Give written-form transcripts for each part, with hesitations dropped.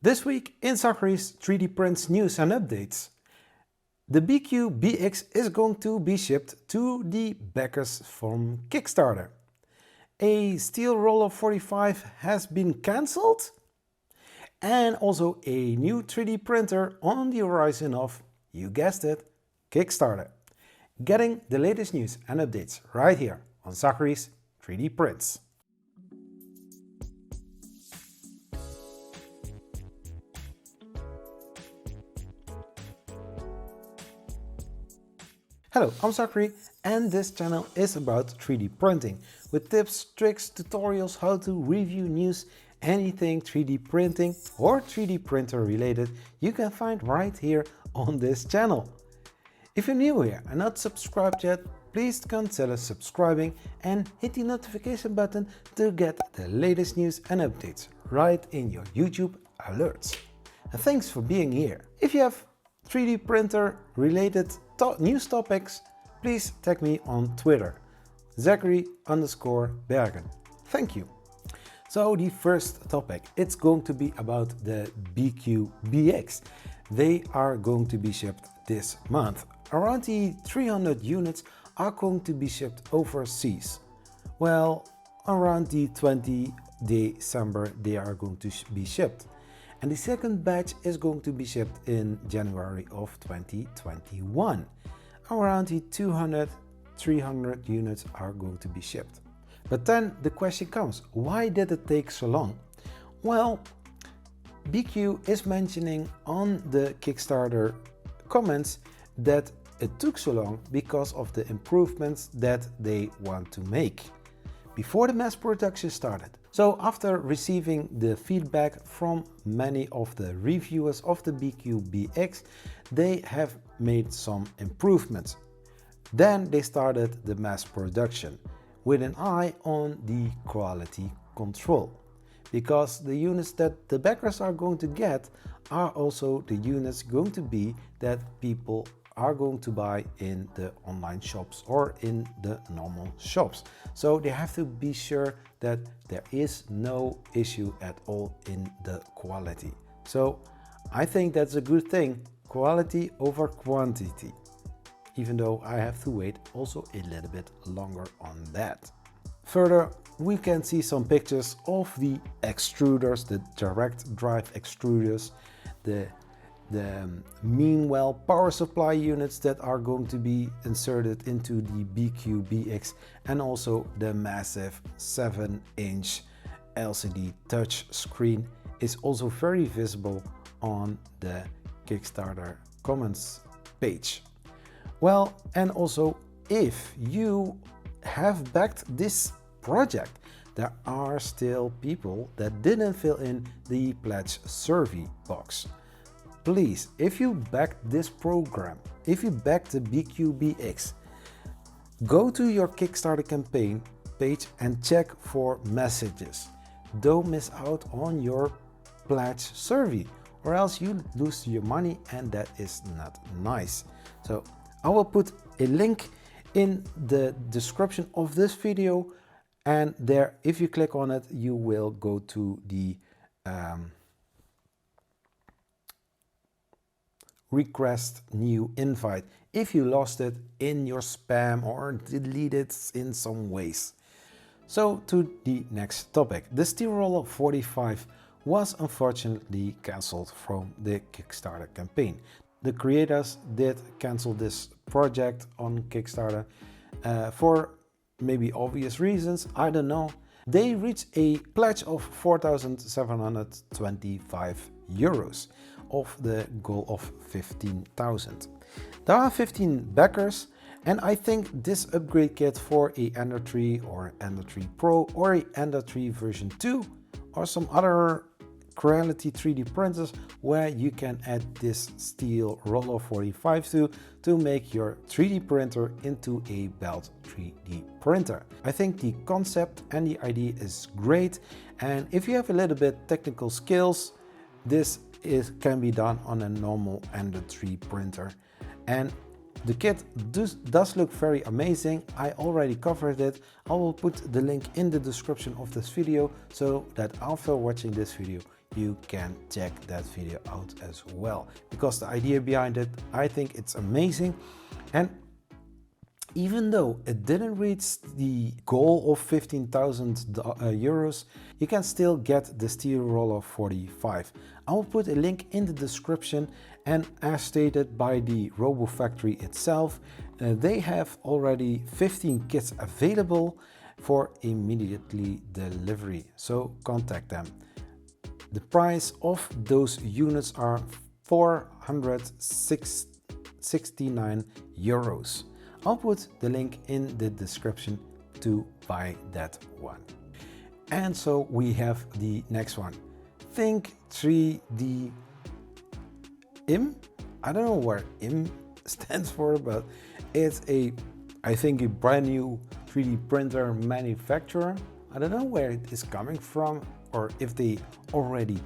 This week in Zachary's 3D Prints News and Updates. The BiQU BX is going to be shipped to the backers from Kickstarter. A steel roller 45 has been cancelled. And also a new 3D printer on the horizon of, you guessed it, Kickstarter. Getting the latest news and updates right here on Zachary's 3D Prints. Hello, I'm Zachary and this channel is about 3D printing with tips, tricks, tutorials, how to review news, anything 3D printing or 3D printer related you can find right here on this channel. If you're new here and not subscribed yet, please consider subscribing and hit the notification button to get the latest news and updates right in your YouTube alerts. And thanks for being here. If you have 3D printer related news topics, please tag me on Twitter, Zachary_Bergen. Thank you. So the first topic, it's going to be about the BiQU BX. They are going to be shipped this month. Around the 300 units are going to be shipped overseas. Well, around the 20th December they are going to be shipped. And the second batch is going to be shipped in January of 2021. Around the 200-300 units are going to be shipped. But then the question comes, why did it take so long? Well, BiQU is mentioning on the Kickstarter comments that it took so long because of the improvements that they want to make before the mass production started. So after receiving the feedback from many of the reviewers of the BiQU BX, they have made some improvements. Then they started the mass production with an eye on the quality control, because the units that the backers are going to get are also the units going to be that people are going to buy in the online shops or in the normal shops. So they have to be sure that there is no issue at all in the quality. So I think that's a good thing, quality over quantity, even though I have to wait also a little bit longer on that. Further, we can see some pictures of the extruders, the direct drive extruders, the meanwhile power supply units that are going to be inserted into the BiQU BX, and also the massive 7-inch LCD touch screen is also very visible on the Kickstarter comments page. Well, and also if you have backed this project, there are still people that didn't fill in the pledge survey box. Please, if you backed this program, if you backed the BiQU BX, go to your Kickstarter campaign page and check for messages. Don't miss out on your pledge survey, or else you lose your money and that is not nice. So I will put a link in the description of this video, and there, if you click on it, you will go to the request new invite if you lost it in your spam or delete it in some ways. So to the next topic, the steel roller 45 was unfortunately cancelled from the Kickstarter campaign. The creators did cancel this project on Kickstarter for maybe obvious reasons, I don't know. They reached a pledge of 4,725 euros of the goal of 15,000. There are 15 backers, and I think this upgrade kit for a Ender 3 or Ender 3 Pro or a Ender 3 version 2 or some other Creality 3D printers where you can add this steel roller 45 to make your 3D printer into a belt 3D printer. I think the concept and the idea is great, and if you have a little bit technical skills, this can be done on a normal Ender 3 printer. And the kit does look very amazing. I already covered it. I will put the link in the description of this video so that after watching this video you can check that video out as well, because the idea behind it, I think it's amazing. And even though it didn't reach the goal of 15,000 euros, you can still get the Steel Roller 45. I will put a link in the description, and as stated by the Robo Factory itself, they have already 15 kits available for immediately delivery, so contact them. The price of those units are 469 euros. I'll put the link in the description to buy that one. And so we have the next one. Think 3D IM. I don't know what IM stands for, but it's I think a brand new 3D printer manufacturer. I don't know where it is coming from, or if they already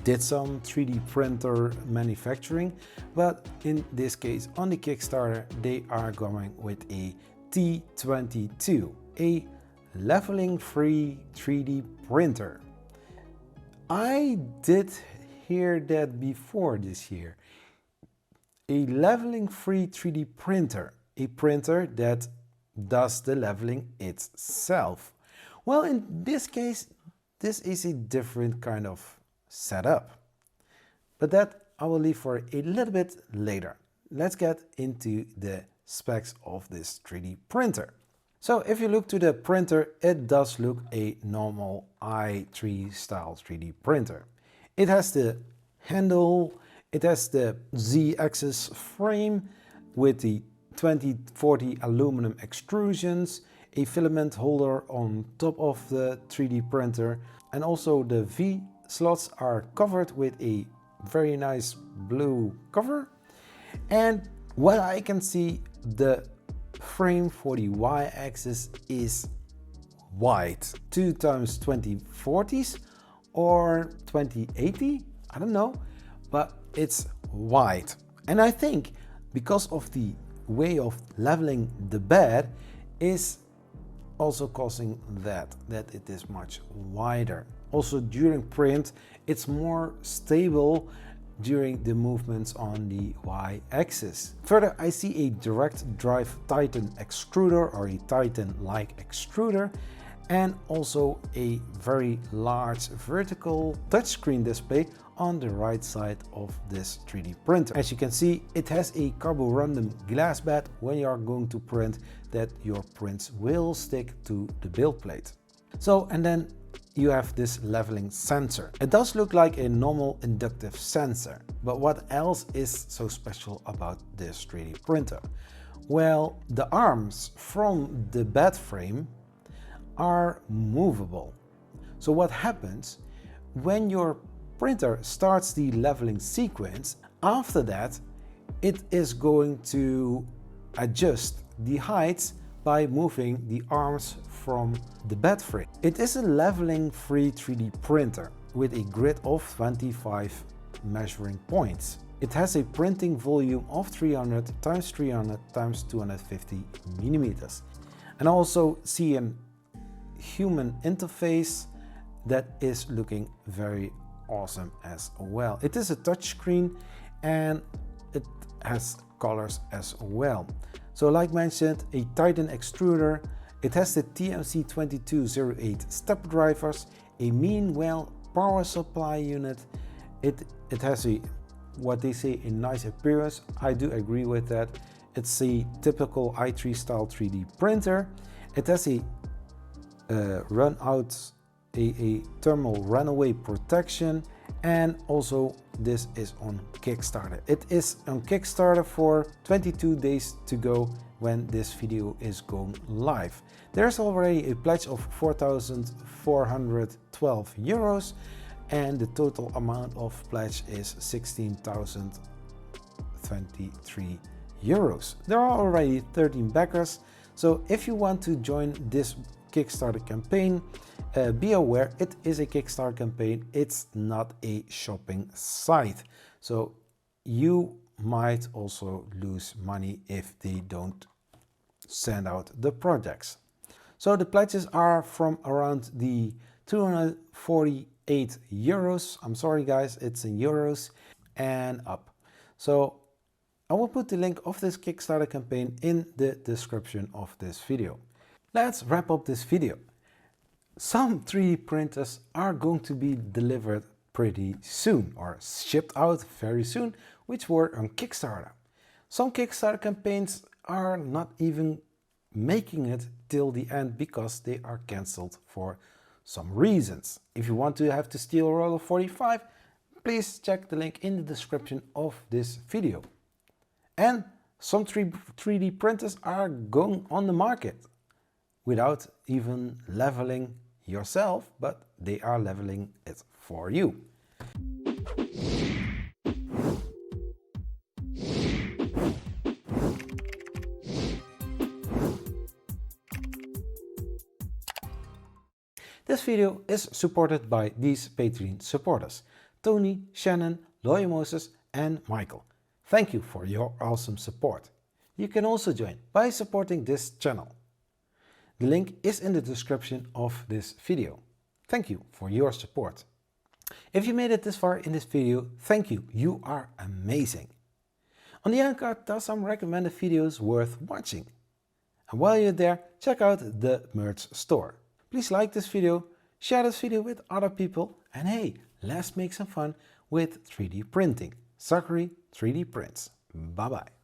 did some 3D printer manufacturing, but in this case on the Kickstarter they are going with a T22, a leveling free 3D printer. I did hear that before this year. A leveling free 3D printer, a printer that does the leveling itself. Well, in this case, this is a different kind of setup, but that I will leave for a little bit later. Let's get into the specs of this 3D printer. So if you look to the printer, it does look a normal i3 style 3D printer. It has the handle, it has the Z-axis frame with the 2040 aluminum extrusions, a filament holder on top of the 3D printer, and also the V slots are covered with a very nice blue cover. And what I can see, the frame for the Y-axis is white, 2x2040s or 2080, I don't know, but it's white. And I think because of the way of leveling the bed is also causing that it is much wider. Also during print, it's more stable during the movements on the Y-axis. Further, I see a direct drive Titan extruder, or a Titan-like extruder, and also a very large vertical touchscreen display on the right side of this 3D printer. As you can see, it has a carborundum glass bed when you are going to print, that your prints will stick to the build plate. So, and then you have this leveling sensor. It does look like a normal inductive sensor, but what else is so special about this 3D printer? Well, the arms from the bed frame are movable. So what happens when your printer starts the leveling sequence, after that it is going to adjust the heights by moving the arms from the bed frame. It is a leveling free 3D printer with a grid of 25 measuring points. It has a printing volume of 300 x 300 x 250 millimeters. And I also see a human interface that is looking very awesome as well. It is a touchscreen and it has colors as well. So like mentioned, a Titan extruder, it has the TMC2208 step drivers, a mean well power supply unit. It has a, what they say, a nice appearance. I do agree with that. It's a typical i3 style 3D printer. It has a a thermal runaway protection, and also this is on Kickstarter. It is on Kickstarter for 22 days to go when this video is going live. There's already a pledge of 4,412 euros, and the total amount of pledge is 16,023 euros. There are already 13 backers, so if you want to join this Kickstarter campaign, be aware it is a Kickstarter campaign, it's not a shopping site, so you might also lose money if they don't send out the projects. So the pledges are from around the 248 8 euros. I'm sorry guys, it's in euros and up. So I will put the link of this Kickstarter campaign in the description of this video. Let's wrap up this video. Some 3D printers are going to be delivered pretty soon or shipped out very soon, which were on Kickstarter. Some Kickstarter campaigns are not even making it till the end because they are cancelled for some reasons. If you want to have to steal a roll of 45, please check the link in the description of this video. And some 3D printers are going on the market without even leveling yourself, but they are leveling it for you. This video is supported by these Patreon supporters: Tony, Shannon, Loya Moses and Michael. Thank you for your awesome support. You can also join by supporting this channel. The link is in the description of this video. Thank you for your support. If you made it this far in this video, thank you. You are amazing. On the end card, there are some recommended videos worth watching. And while you're there, check out the merch store. Please like this video, share this video with other people, and hey, let's make some fun with 3D printing. Zachary 3D Prints. Bye bye.